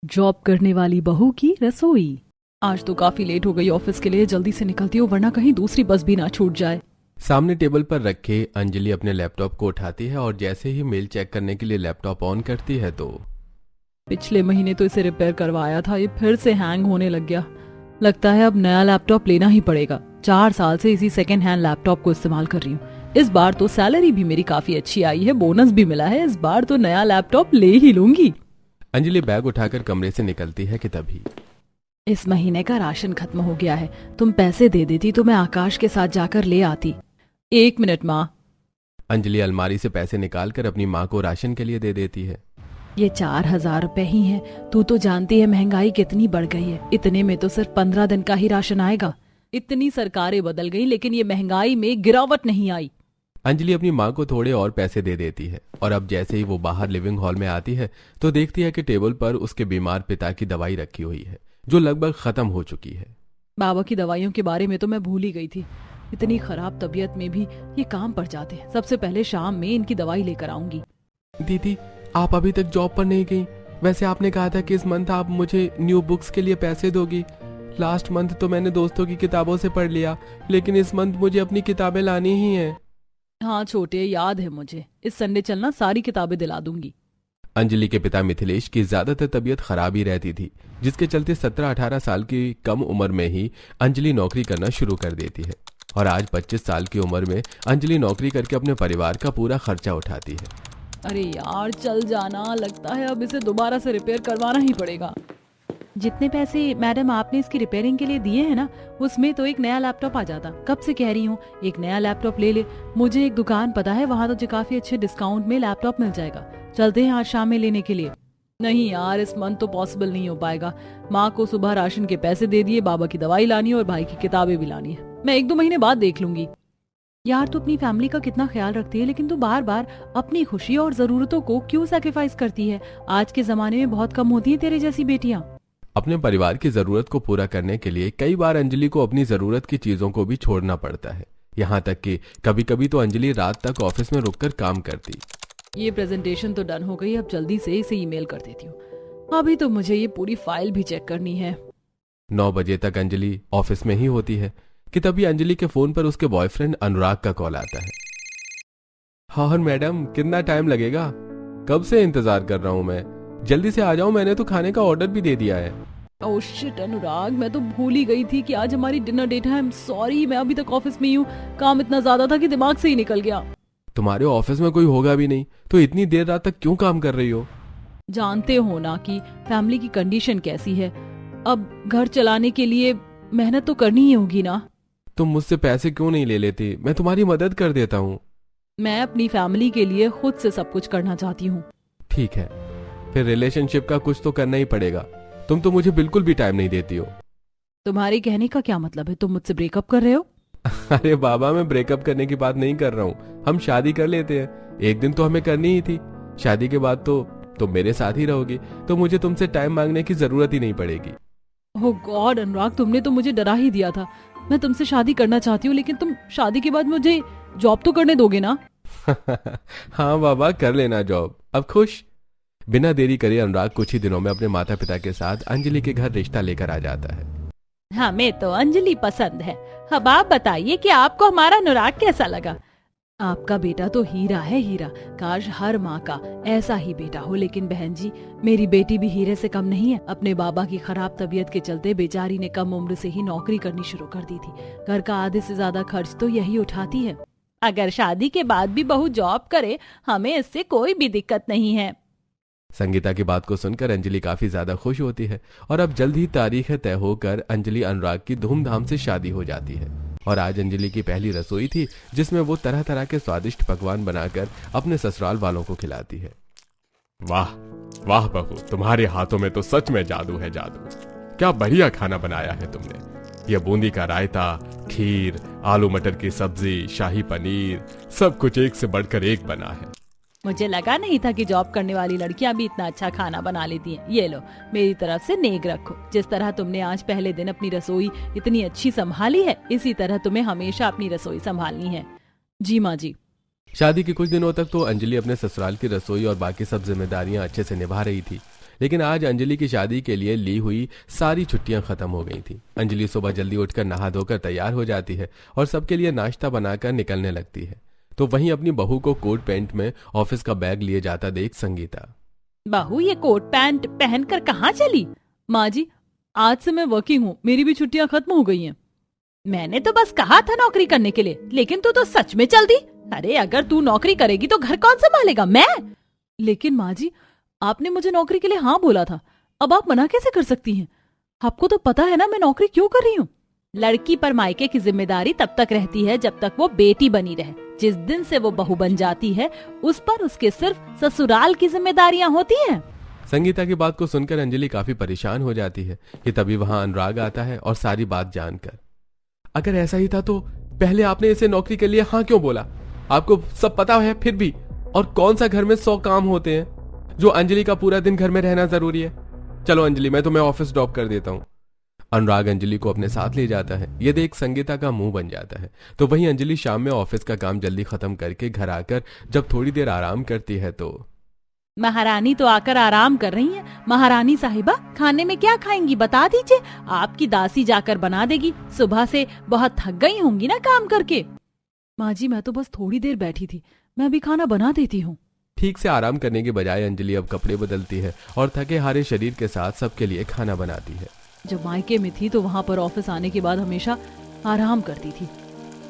Job करने वाली बहू की रसोई। आज तो काफी लेट हो गई ऑफिस के लिए, जल्दी से निकलती हूँ वरना कहीं दूसरी बस भी ना छूट जाए। सामने टेबल पर रखे अंजलि अपने लैपटॉप को उठाती है और जैसे ही मेल चेक करने के लिए लैपटॉप ऑन करती है तो पिछले महीने तो इसे रिपेयर करवाया था, ये फिर से हैंग होने लग गया। लगता है अब नया लैपटॉप लेना ही पड़ेगा। 4 साल से इसी सेकेंड हैंड लैपटॉप को इस्तेमाल कर रही हूँ। इस बार तो सैलरी भी मेरी काफी अच्छी आई है, बोनस भी मिला है। इस बार तो नया लैपटॉप ले ही लूंगी। अंजलि बैग उठाकर कमरे से निकलती है कि तभी इस महीने का राशन खत्म हो गया है। तुम पैसे दे देती तो मैं आकाश के साथ जाकर ले आती। 1 मिनट माँ। अंजलि अलमारी से पैसे निकालकर अपनी माँ को राशन के लिए दे देती है। ये 4,000 रुपए ही हैं। तू तो जानती है महंगाई कितनी बढ़ गई है। इतने में तो सिर्फ 15 दिन का ही राशन आएगा। इतनी सरकारें बदल गई लेकिन ये महंगाई में गिरावट नहीं आई। अंजलि अपनी माँ को थोड़े और पैसे दे देती है और अब जैसे ही वो बाहर लिविंग हॉल में आती है तो देखती है कि टेबल पर उसके बीमार पिता की दवाई रखी हुई है जो लगभग खत्म हो चुकी है। बाबा की दवाइयों के बारे में तो मैं भूल ही गई थी। इतनी खराब तबीयत में भी ये काम पड़ जाते हैं। सबसे पहले शाम में इनकी दवाई लेकर आऊंगी। दीदी, आप अभी तक जॉब पर नहीं गई। वैसे आपने कहा था कि इस मंथ आप मुझे न्यू बुक्स के लिए पैसे दोगी। लास्ट मंथ तो मैंने दोस्तों की किताबों से पढ़ लिया, लेकिन इस मंथ मुझे अपनी किताबें लानी ही हैं। हाँ छोटे, याद है मुझे। इस संडे चलना, सारी किताबें दिला दूंगी। अंजलि के पिता मिथिलेश की ज्यादातर तबीयत खराब ही रहती थी, जिसके चलते 17-18 साल की कम उम्र में ही अंजलि नौकरी करना शुरू कर देती है और आज 25 साल की उम्र में अंजलि नौकरी करके अपने परिवार का पूरा खर्चा उठाती है। अरे यार चल जाना, लगता है अब इसे दोबारा से रिपेयर करवाना ही पड़ेगा। जितने पैसे मैडम आपने इसकी रिपेयरिंग के लिए दिए हैं ना, उसमें तो एक नया लैपटॉप आ जाता। कब से कह रही हूँ एक नया लैपटॉप ले ले। मुझे एक दुकान पता है, वहाँ तो काफी अच्छे डिस्काउंट में लैपटॉप मिल जाएगा। चलते हैं आज शाम में लेने के लिए। नहीं यार, इस मंथ तो पॉसिबल नहीं हो पाएगा। माँ को सुबह राशन के पैसे दे दिए, बाबा की दवाई लानी है और भाई की किताबें भी लानी है। मैं 1-2 महीने बाद देख लूंगी। यार तू अपनी फैमिली का कितना ख्याल रखती है, लेकिन तू बार बार अपनी खुशी और जरूरतों को क्यों सैक्रिफाइस करती है? आज के जमाने में बहुत कम होती है तेरे जैसी बेटियां। अपने परिवार की जरूरत को पूरा करने के लिए कई बार अंजलि को अपनी जरूरत की चीजों को भी छोड़ना पड़ता है। यहाँ तक कि कभी कभी तो अंजलि रात तक ऑफिस में रुककर काम करती। ये प्रेजेंटेशन तो डन हो गई, अब जल्दी से इसे ईमेल कर देती हूँ। अभी तो मुझे ये पूरी फाइल भी चेक करनी है। 9 बजे तक अंजलि ऑफिस में ही होती है कि तभी अंजलि के फोन पर उसके बॉयफ्रेंड अनुराग का कॉल आता है। हाँ मैडम, कितना टाइम लगेगा? कब से इंतजार कर रहा हूँ मैं, जल्दी से आ जाओ, मैंने तो खाने का ऑर्डर भी दे दिया है। ओह शिट अनुराग, मैं तो भूल ही गई थी कि आज हमारी डिनर डेट है। आई एम सॉरी, मैं अभी तक ऑफिस में ही हूँ। काम इतना ज्यादा था कि दिमाग से ही निकल गया। तुम्हारे ऑफिस में कोई होगा भी नहीं तो इतनी देर रात तक क्यों काम कर रही हो? जानते हो ना कि फैमिली की कंडीशन कैसी है। अब घर चलाने के लिए मेहनत तो करनी ही होगी ना। तुम मुझसे पैसे क्यों नहीं ले लेती? मैं तुम्हारी मदद कर देता हूँ। मैं अपनी फैमिली के लिए खुद से सब कुछ करना चाहती हूँ। ठीक है, फिर रिलेशनशिप का कुछ तो करना ही पड़ेगा। तुम तो मुझे बिल्कुल भी टाइम नहीं देती हो। तुम्हारे कहने का क्या मतलब है? तुम मुझसे ब्रेकअप कर रहे हो? अरे बाबा, मैं ब्रेकअप करने की बात नहीं कर रहा हूँ। हम शादी कर लेते हैं। एक दिन तो हमें करनी ही थी। शादी के बाद तो तुम मेरे साथ ही रहोगी, तो मुझे तुमसे टाइम मांगने की जरूरत ही नहीं पड़ेगी। ओह गॉड अनुराग, तुमने तो मुझे डरा ही दिया था। मैं तुमसे शादी करना चाहती हूँ, लेकिन तुम शादी के बाद मुझे जॉब तो करने दोगे ना? हाँ बाबा, कर लेना जॉब। अब खुश? बिना देरी करे अनुराग कुछ ही दिनों में अपने माता पिता के साथ अंजलि के घर रिश्ता लेकर आ जाता है। हमें तो अंजलि पसंद है। अब आप बताइए कि आपको हमारा अनुराग कैसा लगा? आपका बेटा तो हीरा है, हीरा। काश हर माँ का ऐसा ही बेटा हो। लेकिन बहन जी, मेरी बेटी भी हीरे से कम नहीं है। अपने बाबा की खराब तबीयत के चलते बेचारी ने कम उम्र से ही नौकरी करनी शुरू कर दी थी। घर का आधे से ज्यादा खर्च तो यही उठाती है। अगर शादी के बाद भी बहू जॉब करे, हमें इससे कोई भी दिक्कत नहीं है। संगीता की बात को सुनकर अंजलि काफी ज्यादा खुश होती है और अब जल्द ही तारीख तय होकर अंजलि अनुराग की धूमधाम से शादी हो जाती है। और आज अंजलि की पहली रसोई थी जिसमें वो तरह तरह के स्वादिष्ट पकवान बनाकर अपने ससुराल वालों को खिलाती है। वाह वाह बहू, तुम्हारे हाथों में तो सच में जादू है, जादू। क्या बढ़िया खाना बनाया है तुमने। यह बूंदी का रायता, खीर, आलू मटर की सब्जी, शाही पनीर, सब कुछ एक से बढ़कर एक बना है। मुझे लगा नहीं था कि जॉब करने वाली लड़कियां भी इतना अच्छा खाना बना लेती हैं। ये लो, मेरी तरफ से नेक रखो। जिस तरह तुमने आज पहले दिन अपनी रसोई इतनी अच्छी संभाली है, इसी तरह तुम्हें हमेशा अपनी रसोई संभालनी है। जी माँ जी। शादी के कुछ दिनों तक तो अंजलि अपने ससुराल की रसोई और बाकी सब जिम्मेदारियां अच्छे से निभा रही थी, लेकिन आज अंजलि की शादी के लिए ली हुई सारी छुट्टियां खत्म हो गई थी। अंजलि सुबह जल्दी उठकर नहा धोकर तैयार हो जाती है और सबके लिए नाश्ता बनाकर निकलने लगती है। तो वहीं अपनी बहू को कोट पैंट में ऑफिस का बैग लिए जाता देख संगीता, बहू ये कोट पैंट पहनकर कहाँ चली? माँ जी, आज से मैं वर्किंग हूँ, मेरी भी छुट्टियाँ खत्म हो गई हैं। मैंने तो बस कहा था नौकरी करने के लिए, लेकिन तू तो सच में चल दी। अरे अगर तू नौकरी करेगी तो घर कौन संभालेगा? मैं? लेकिन माँ जी, आपने मुझे नौकरी के लिए हाँ बोला था, अब आप मना कैसे कर सकती हैं? आपको तो पता है ना मैं नौकरी क्यों कर रही हूँ। लड़की पर मायके की जिम्मेदारी तब तक रहती है जब तक वो बेटी बनी रहे। जिस दिन से वो बहू बन जाती है उस पर उसके सिर्फ ससुराल की जिम्मेदारियां होती हैं। संगीता की बात को सुनकर अंजलि काफी परेशान हो जाती है कि तभी वहां अनुराग आता है और सारी बात जानकर, अगर ऐसा ही था तो पहले आपने इसे नौकरी के लिए हाँ क्यों बोला? आपको सब पता है फिर भी। और कौन सा घर में 100 काम होते हैं जो अंजलि का पूरा दिन घर में रहना जरूरी है? चलो अंजलि, मैं तुम्हें ऑफिस ड्रॉप कर देता हूँ। अनुराग अंजलि को अपने साथ ले जाता है। ये देख संगीता का मुंह बन जाता है। तो वहीं अंजलि शाम में ऑफिस का काम जल्दी खत्म करके घर आकर जब थोड़ी देर आराम करती है तो महारानी तो आकर आराम कर रही हैं। महारानी साहिबा, खाने में क्या खाएंगी बता दीजिए, आपकी दासी जाकर बना देगी। सुबह से बहुत थक गई होंगी ना काम करके। माँ जी, मैं तो बस थोड़ी देर बैठी थी, मैं अभी खाना बना देती हूँ। ठीक से आराम करने के बजाय अंजलि अब कपड़े बदलती है और थके हारे शरीर के साथ सबके लिए खाना बनाती है। जब मायके में थी तो वहाँ पर ऑफिस आने के बाद हमेशा आराम करती थी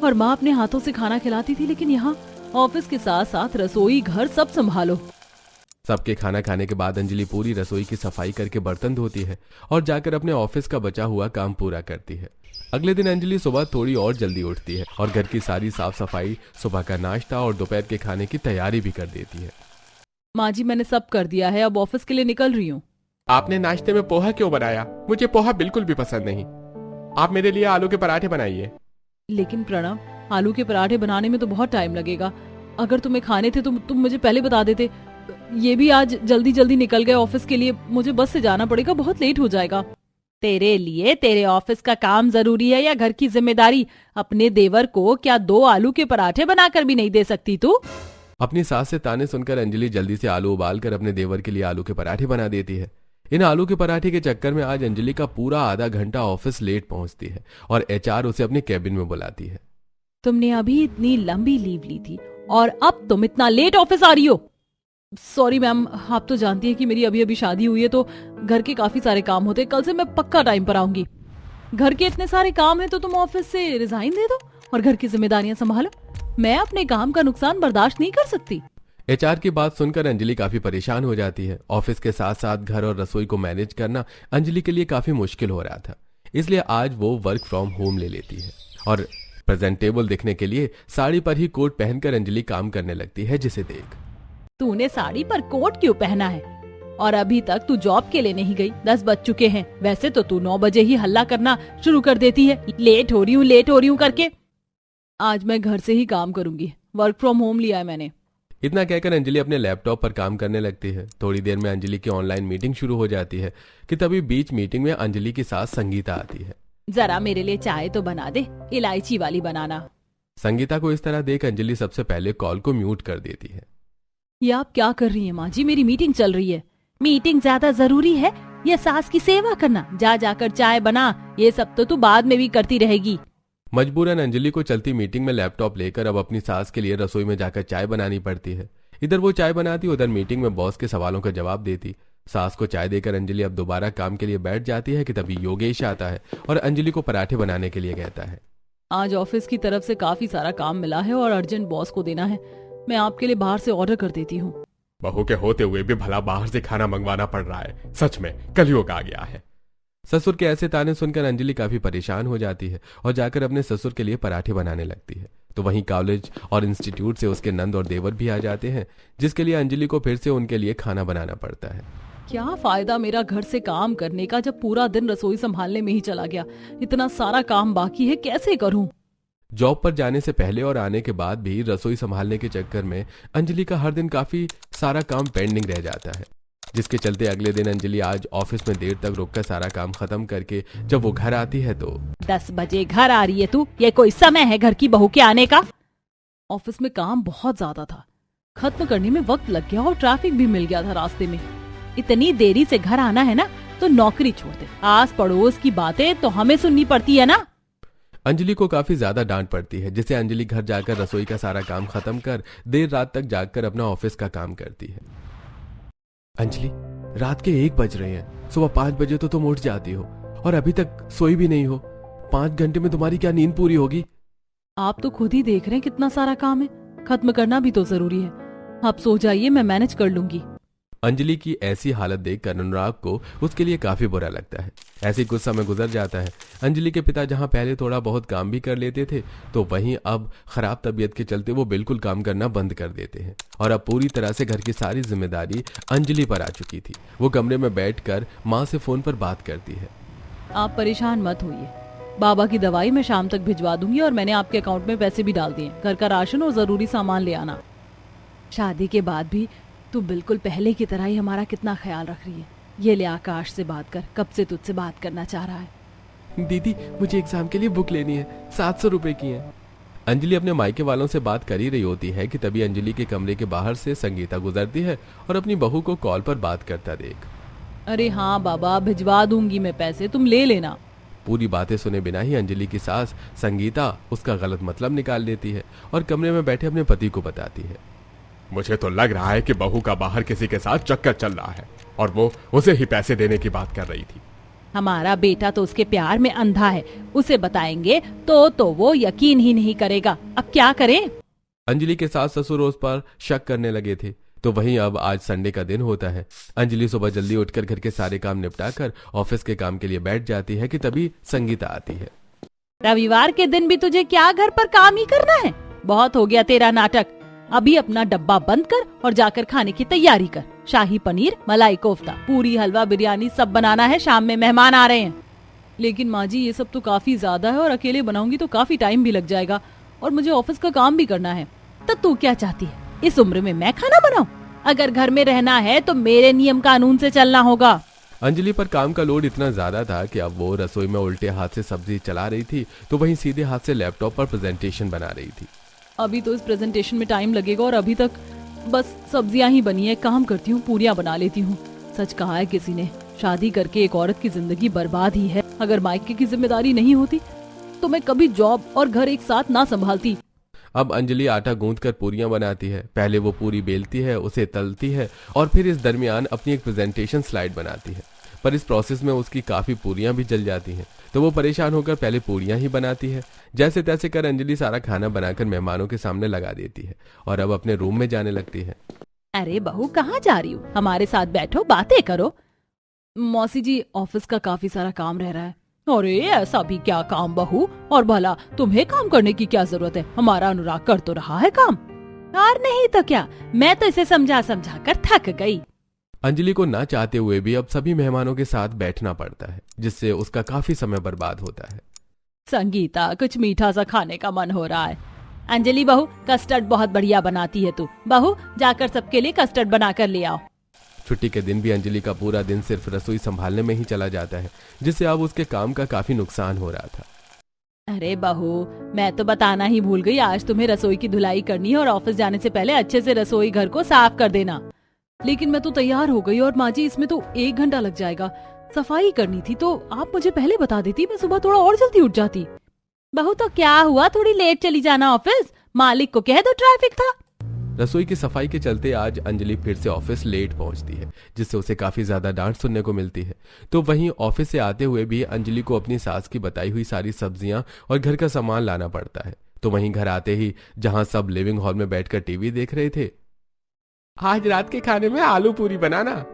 और माँ अपने हाथों से खाना खिलाती थी, लेकिन यहाँ ऑफिस के साथ साथ रसोई घर सब संभालो। सबके खाना खाने के बाद अंजलि पूरी रसोई की सफाई करके बर्तन धोती है और जाकर अपने ऑफिस का बचा हुआ काम पूरा करती है। अगले दिन अंजलि सुबह थोड़ी और जल्दी उठती है और घर की सारी साफ सफाई, सुबह का नाश्ता और दोपहर के खाने की तैयारी भी कर देती है। माँ जी, मैंने सब कर दिया है, अब ऑफिस के लिए निकल रही हूँ। आपने नाश्ते में पोहा क्यों बनाया? मुझे पोहा बिल्कुल भी पसंद नहीं। आप मेरे लिए आलू के पराठे बनाइए। लेकिन प्रणव, आलू के पराठे बनाने में तो बहुत टाइम लगेगा। अगर तुम्हें खाने थे तो तुम मुझे पहले बता देते। ये भी आज जल्दी जल्दी निकल गए ऑफिस के लिए, मुझे बस से जाना पड़ेगा, बहुत लेट हो जाएगा। तेरे लिए तेरे ऑफिस का काम जरूरी है या घर की जिम्मेदारी? अपने देवर को क्या 2 आलू के पराठे बनाकर भी नहीं दे सकती तू? अपनी सास से ताने सुनकर अंजलि जल्दी से आलू उबालकर अपने देवर के लिए आलू के पराठे बना देती है। इन आलू के पराठे के चक्कर में आज अंजलि का पूरा आधा घंटा ऑफिस लेट पहुंचती है और एचआर उसे अपने कैबिन में बुलाती है। तुमने अभी इतनी लंबी लीव ली थी और अब तुम इतना लेट ऑफिस आ रही हो? सॉरी मैम, आप तो जानती हैं कि मेरी अभी अभी शादी हुई है तो घर के काफी सारे काम होते हैं। कल से मैं पक्का टाइम पर आऊंगी। घर के इतने सारे काम हैं तो तुम ऑफिस से रिजाइन दे दो और घर की जिम्मेदारियां संभालो। मैं अपने काम का नुकसान बर्दाश्त नहीं कर सकती। एचआर की बात सुनकर अंजलि काफी परेशान हो जाती है। ऑफिस के साथ साथ घर और रसोई को मैनेज करना अंजलि के लिए काफी मुश्किल हो रहा था, इसलिए आज वो वर्क फ्रॉम होम ले लेती है और प्रेजेंटेबल दिखने के लिए साड़ी पर ही कोट पहनकर अंजलि काम करने लगती है। जिसे देख, तूने साड़ी पर कोट क्यों पहना है? और अभी तक तू जॉब के लिए नहीं गई, 10 बज चुके हैं। वैसे तो तू 9 बजे ही हल्ला करना शुरू कर देती है, लेट हो रही हूँ करके। आज मैं घर से ही काम करूंगी, वर्क फ्रॉम होम लिया है मैंने। इतना कहकर अंजलि अपने लैपटॉप पर काम करने लगती है। थोड़ी देर में अंजलि की ऑनलाइन मीटिंग शुरू हो जाती है कि तभी बीच मीटिंग में अंजलि की सास संगीता आती है। जरा मेरे लिए चाय तो बना दे, इलायची वाली बनाना। संगीता को इस तरह देख अंजलि सबसे पहले कॉल को म्यूट कर देती है। ये आप क्या कर रही हैं माँ जी? मेरी मीटिंग चल रही है। मीटिंग ज्यादा जरूरी है या सास की सेवा करना? जा जाकर चाय बना, ये सब तो तू बाद में भी करती रहेगी। मजबूरन अंजलि को चलती मीटिंग में लैपटॉप लेकर अब अपनी सास के लिए रसोई में जाकर चाय बनानी पड़ती है। इधर वो चाय बनाती, उधर मीटिंग में बॉस के सवालों का जवाब देती। सास को चाय देकर अंजलि अब दोबारा काम के लिए बैठ जाती है कि तभी योगेश आता है और अंजलि को पराठे बनाने के लिए कहता है। आज ऑफिस की तरफ से काफी सारा काम मिला है और अर्जेंट बॉस को देना है। मैं आपके लिए बाहर से ऑर्डर कर देती हूँ। बहू के होते हुए भी भला बाहर से खाना मंगवाना पड़ रहा है। सच में कलयुग आ गया है। ससुर के ऐसे ताने सुनकर अंजलि काफी परेशान हो जाती है और जाकर अपने ससुर के लिए पराठे बनाने लगती है। तो वहीं कॉलेज और इंस्टीट्यूट से उसके नंद और देवर भी आ जाते हैं, जिसके लिए अंजलि को फिर से उनके लिए खाना बनाना पड़ता है। क्या फायदा मेरा घर से काम करने का जब पूरा दिन रसोई संभालने में ही चला गया। इतना सारा काम बाकी है, कैसे करूं? जॉब पर जाने से पहले और आने के बाद भी रसोई संभालने के चक्कर में अंजलि का हर दिन काफी सारा काम पेंडिंग रह जाता है, जिसके चलते अगले दिन अंजलि आज ऑफिस में देर तक रुककर सारा काम खत्म करके जब वो घर आती है तो 10 बजे घर आ रही है तू? ये कोई समय है घर की बहू के आने का? ऑफिस में काम बहुत ज्यादा था, खत्म करने में वक्त लग गया और ट्रैफिक भी मिल गया था रास्ते में। इतनी देरी से घर आना है ना तो नौकरी छोड़ दे। आस पड़ोस की बातें तो हमें सुननी पड़ती है ना। अंजलि को काफी ज्यादा डांट पड़ती है, जिससे अंजलि घर जाकर रसोई का सारा काम खत्म कर देर रात तक जागकर अपना ऑफिस का काम करती है। अंजलि, रात के 1 बज रहे हैं, सुबह 5 बजे तो तुम उठ जाती हो और अभी तक सोई भी नहीं हो। 5 घंटे में तुम्हारी क्या नींद पूरी होगी? आप तो खुद ही देख रहे हैं कितना सारा काम है, खत्म करना भी तो जरूरी है। आप सो जाइए, मैं मैनेज कर लूंगी। अंजलि की ऐसी हालत देखकर अनुराग को उसके लिए काफी बुरा लगता है। ऐसे ही कुछ समय गुजर जाता है। अंजलि के पिता जहां पहले थोड़ा बहुत काम भी कर लेते थे, तो वहीं अब खराब तबीयत के चलते वो बिल्कुल काम करना बंद कर देते हैं और अब पूरी तरह से घर की सारी जिम्मेदारी अंजलि पर आ चुकी थी। वो कमरे में बैठकर माँ से फोन पर बात करती है। आप परेशान मत होइए, बाबा की दवाई मैं शाम तक भिजवा दूंगी और मैंने आपके अकाउंट में पैसे भी डाल दिए। घर का राशन और जरूरी सामान ले आना। शादी के बाद भी तू बिल्कुल पहले की तरह ही हमारा कितना ख्याल रख रही है। ये ले आकाश से बात कर, कब से तुझसे बात करना चाह रहा है। दीदी, मुझे एग्जाम के लिए बुक लेनी है, 700 रुपए की है। अंजलि अपने मायके वालों से बात कर ही रही होती है कि तभी अंजलि के कमरे के बाहर से संगीता गुजरती है और अपनी बहू को कॉल पर बात करता देख। अरे हाँ बाबा, भिजवा दूंगी मैं पैसे, तुम ले लेना। पूरी बातें सुने बिना ही अंजलि की सास संगीता उसका गलत मतलब निकाल लेती है और कमरे में बैठे अपने पति को बताती है। मुझे तो लग रहा है कि बहू का बाहर किसी के साथ चक्कर चल रहा है और वो उसे ही पैसे देने की बात कर रही थी। हमारा बेटा तो उसके प्यार में अंधा है, उसे बताएंगे तो वो यकीन ही नहीं करेगा। अब क्या करें? अंजलि के सास ससुर उस पर शक करने लगे थे। तो वहीं अब आज संडे का दिन होता है। अंजलि सुबह जल्दी उठकर घर के सारे काम निपटाकर ऑफिस के काम के लिए बैठ जाती है कि तभी संगीता आती है। रविवार के दिन भी तुझे क्या घर पर काम ही करना है? बहुत हो गया तेरा नाटक। अभी अपना डब्बा बंद कर और जाकर खाने की तैयारी कर। शाही पनीर, मलाई कोफ्ता, पूरी, हलवा, बिरयानी सब बनाना है, शाम में मेहमान आ रहे हैं। लेकिन माँ जी, ये सब तो काफी ज्यादा है और अकेले बनाऊंगी तो काफी टाइम भी लग जाएगा और मुझे ऑफिस का काम भी करना है। तो तू क्या चाहती है, इस उम्र में मैं खाना बनाऊं? अगर घर में रहना है तो मेरे नियम कानून से चलना होगा। अंजलि पर काम का लोड इतना ज्यादा था कि अब वो रसोई में उल्टे हाथ से सब्जी चला रही थी तो वहीं सीधे हाथ से लैपटॉप पर प्रेजेंटेशन बना रही थी। अभी तो इस प्रेजेंटेशन में टाइम लगेगा और अभी तक बस सब्जियां ही बनी है। काम करती हूँ, पूरियां बना लेती हूँ। सच कहा है किसी ने, शादी करके एक औरत की जिंदगी बर्बाद ही है। अगर मायके की जिम्मेदारी नहीं होती तो मैं कभी जॉब और घर एक साथ ना संभालती। अब अंजलि आटा गूंथकर पूरियां बनाती है। पहले वो पूरी बेलती है, उसे तलती है और फिर इस दरमियान अपनी एक प्रेजेंटेशन स्लाइड बनाती है। पर इस प्रोसेस में उसकी काफी पूरियां भी जल जाती हैं, तो वो परेशान होकर पहले पूरियां ही बनाती है। जैसे तैसे कर अंजलि सारा खाना बनाकर मेहमानों के सामने लगा देती है और अब अपने रूम में जाने लगती है। अरे बहू, कहाँ जा रही हो? हमारे साथ बैठो, बातें करो। मौसी जी, ऑफिस का काफी सारा काम रह रहा है। अरे ऐसा भी क्या काम बहू? और भला तुम्हें काम करने की क्या जरूरत है? हमारा अनुराग कर तो रहा है काम। और नहीं तो क्या, मैं तो इसे समझा समझा कर थक गई। अंजलि को ना चाहते हुए भी अब सभी मेहमानों के साथ बैठना पड़ता है, जिससे उसका काफी समय बर्बाद होता है। संगीता, कुछ मीठा सा खाने का मन हो रहा है। अंजलि बहू, कस्टर्ड बहुत बढ़िया बनाती है तू। बहू, जाकर सबके लिए कस्टर्ड बना कर ले आओ। छुट्टी के दिन भी अंजलि का पूरा दिन सिर्फ रसोई संभालने में ही चला जाता है, जिससे अब उसके काम का काफी नुकसान हो रहा था। अरे बहू, मैं तो बताना ही भूल गई, आज तुम्हें रसोई की धुलाई करनी है और ऑफिस जाने से पहले अच्छे से रसोई घर को साफ कर देना। लेकिन मैं तो तैयार हो गई और माँ जी, इसमें तो 1 घंटा लग जाएगा। सफाई करनी थी तो आप मुझे पहले बता देती, मैं सुबह थोड़ा और जल्दी उठ जाती। बहू, तो क्या हुआ, थोड़ी लेट चली जाना ऑफिस, मालिक को कह दो ट्रैफिक था। रसोई की सफाई के चलते आज अंजलि फिर से ऑफिस लेट पहुंचती है, जिससे उसे काफी ज्यादा डांट सुनने को मिलती है। तो वहीं ऑफिस से आते हुए भी अंजलि को अपनी सास की बताई हुई सारी सब्जियां और घर का सामान लाना पड़ता है। तो वहीं घर आते ही जहां सब लिविंग हॉल में बैठकर टीवी देख रहे थे, आज रात के खाने में आलू पूरी बनाना।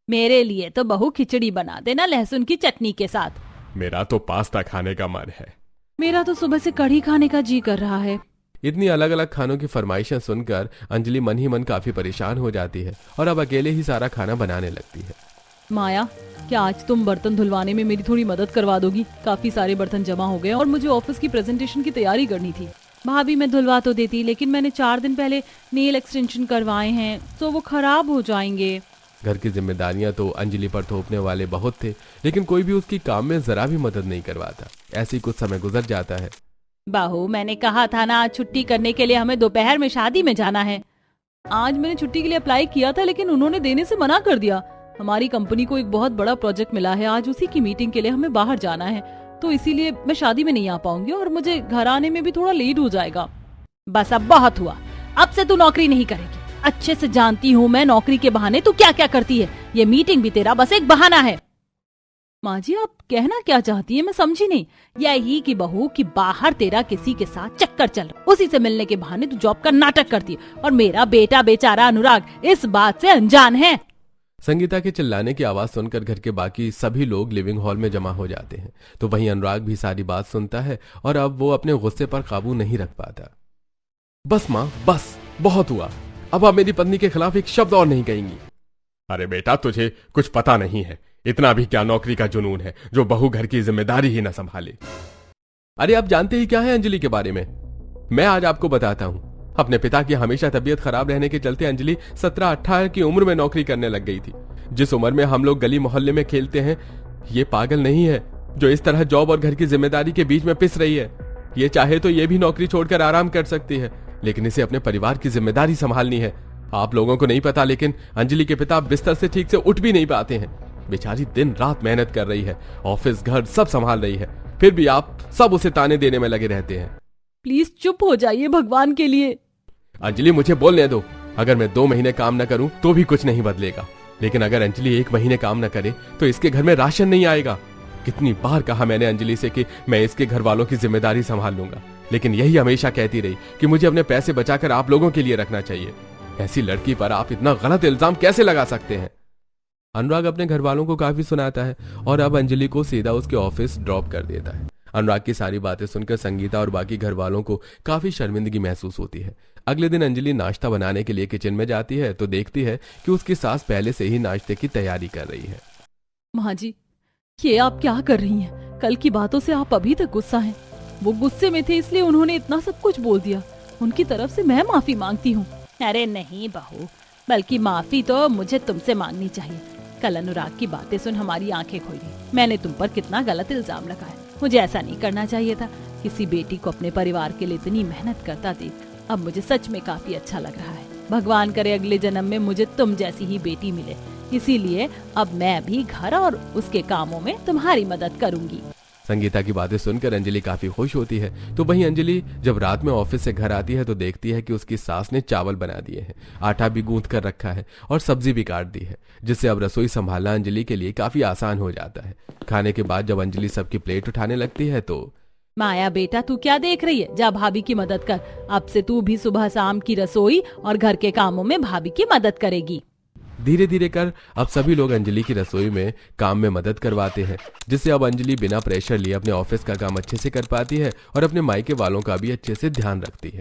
मेरे लिए तो बहू खिचड़ी बना देना लहसुन की चटनी के साथ। मेरा तो पास्ता खाने का मन है। मेरा तो सुबह से कढ़ी खाने का जी कर रहा है। इतनी अलग अलग खानों की फरमाइशें सुनकर अंजलि मन ही मन काफी परेशान हो जाती है और अब अकेले ही सारा खाना बनाने लगती है। माया, क्या आज तुम बर्तन धुलवाने में मेरी थोड़ी मदद करवा दोगी? काफी सारे बर्तन जमा हो गए और मुझे ऑफिस की प्रेजेंटेशन की तैयारी करनी थी। भाभी, मैं धुलवा तो देती, लेकिन मैंने 4 दिन पहले नेल एक्सटेंशन करवाए हैं तो वो खराब हो जाएंगे। घर की जिम्मेदारियां तो अंजलि पर थोपने वाले बहुत थे, लेकिन कोई भी उसकी काम में जरा भी मदद नहीं करवाता। ऐसे ही कुछ समय गुजर जाता है। बहू, मैंने कहा था ना, आज छुट्टी करने के लिए हमें दोपहर में शादी में जाना है। आज मैंने छुट्टी के लिए अप्लाई किया था, लेकिन उन्होंने देने से मना कर दिया। हमारी कंपनी को एक बहुत बड़ा प्रोजेक्ट मिला है, आज उसी की मीटिंग के लिए हमें बाहर जाना है, तो इसीलिए मैं शादी में नहीं आ पाऊंगी और मुझे घर आने में भी थोड़ा लेट हो जाएगा। बस अब बहुत हुआ, अब से तू नौकरी नहीं करेगी। अच्छे से जानती हूँ मैं नौकरी के बहाने तू क्या क्या करती है, ये मीटिंग भी तेरा बस एक बहाना है। माँ जी आप कहना क्या चाहती है, मैं समझी नहीं। यही की बहू कि बाहर तेरा किसी के साथ चक्कर चल रहा, उसी से मिलने के बहाने तू जॉब का नाटक करती है और मेरा बेटा बेचारा अनुराग इस बात से अनजान है। संगीता के चिल्लाने की आवाज सुनकर घर के बाकी सभी लोग लिविंग हॉल में जमा हो जाते हैं। तो वहीं अनुराग भी सारी बात सुनता है और अब वो अपने गुस्से पर काबू नहीं रख पाता। बस माँ बस, बहुत हुआ, अब आप मेरी पत्नी के खिलाफ एक शब्द और नहीं कहेंगी। अरे बेटा, तुझे कुछ पता नहीं है, इतना भी क्या नौकरी का जुनून है जो बहू घर की जिम्मेदारी ही न संभाले। अरे आप जानते ही क्या है अंजलि के बारे में, मैं आज आपको बताता हूँ। अपने पिता की हमेशा तबीयत खराब रहने के चलते अंजलि 17-18 की उम्र में नौकरी करने लग गई थी। जिस उम्र में हम लोग गली मोहल्ले में खेलते हैं, ये पागल नहीं है जो इस तरह जॉब और घर की जिम्मेदारी के बीच में पिस रही है। ये चाहे तो ये भी नौकरी छोड़कर आराम कर सकती है, लेकिन इसे अपने परिवार की जिम्मेदारी संभालनी है। आप लोगों को नहीं पता, लेकिन अंजलि के पिता बिस्तर से ठीक से उठ भी नहीं पाते हैं। बेचारी दिन रात मेहनत कर रही है, ऑफिस घर सब संभाल रही है, फिर भी आप सब उसे ताने देने में लगे रहते हैं। प्लीज चुप हो जाइए भगवान के लिए। अंजलि मुझे बोलने दो, अगर मैं 2 महीने काम न करूं तो भी कुछ नहीं बदलेगा, लेकिन अगर अंजलि 1 महीने काम न करे तो इसके घर में राशन नहीं आएगा। कितनी बार कहा मैंने अंजलि से कि मैं इसके घर वालों की जिम्मेदारी संभाल लूंगा, लेकिन यही हमेशा कहती रही कि मुझे अपने पैसे बचाकर आप लोगों के लिए रखना चाहिए। ऐसी लड़की पर आप इतना गलत इल्जाम कैसे लगा सकते हैं। अनुराग अपने घर वालों को काफी सुनाता है और अब अंजलि को सीधा उसके ऑफिस ड्रॉप कर देता है। अनुराग की सारी बातें सुनकर संगीता और बाकी घर वालों को काफी शर्मिंदगी महसूस होती है। अगले दिन अंजलि नाश्ता बनाने के लिए किचन में जाती है तो देखती है कि उसकी सास पहले से ही नाश्ते की तैयारी कर रही है। माँ जी ये आप क्या कर रही हैं? कल की बातों से आप अभी तक गुस्सा हैं। वो गुस्से में थे इसलिए उन्होंने इतना सब कुछ बोल दिया, उनकी तरफ से मैं माफी मांगती हूँ। अरे नहीं बहू, बल्कि माफी तो मुझे तुमसे मांगनी चाहिए। कल अनुराग की बातें सुन हमारी आंखें खोल गई। मैंने तुम पर कितना गलत इल्जाम लगाया, मुझे ऐसा नहीं करना चाहिए था। किसी बेटी को अपने परिवार के लिए इतनी मेहनत करता देख अब मुझे सच में काफी अच्छा लग रहा है। भगवान करे अगले जन्म में मुझे तुम जैसी ही बेटी मिले, इसीलिए अब मैं भी घर और उसके कामों में तुम्हारी मदद करूंगी। संगीता की बातें सुनकर अंजलि काफी खुश होती है। तो वहीं अंजलि जब रात में ऑफिस से घर आती है तो देखती है कि उसकी सास ने चावल बना दिए हैं, आटा भी गूंथ कर रखा है और सब्जी भी काट दी है, जिससे अब रसोई संभालना अंजलि के लिए काफी आसान हो जाता है। खाने के बाद जब अंजलि सबकी प्लेट उठाने लगती है तो माया बेटा तू क्या देख रही है, जा भाभी की मदद कर। अब से तू भी सुबह शाम की रसोई और घर के कामों में भाभी की मदद करेगी। धीरे धीरे कर अब सभी लोग अंजलि की रसोई में काम में मदद करवाते हैं, जिससे अब अंजलि बिना प्रेशर लिए अपने ऑफिस का काम अच्छे से कर पाती है और अपने मायके वालों का भी अच्छे से ध्यान रखती है।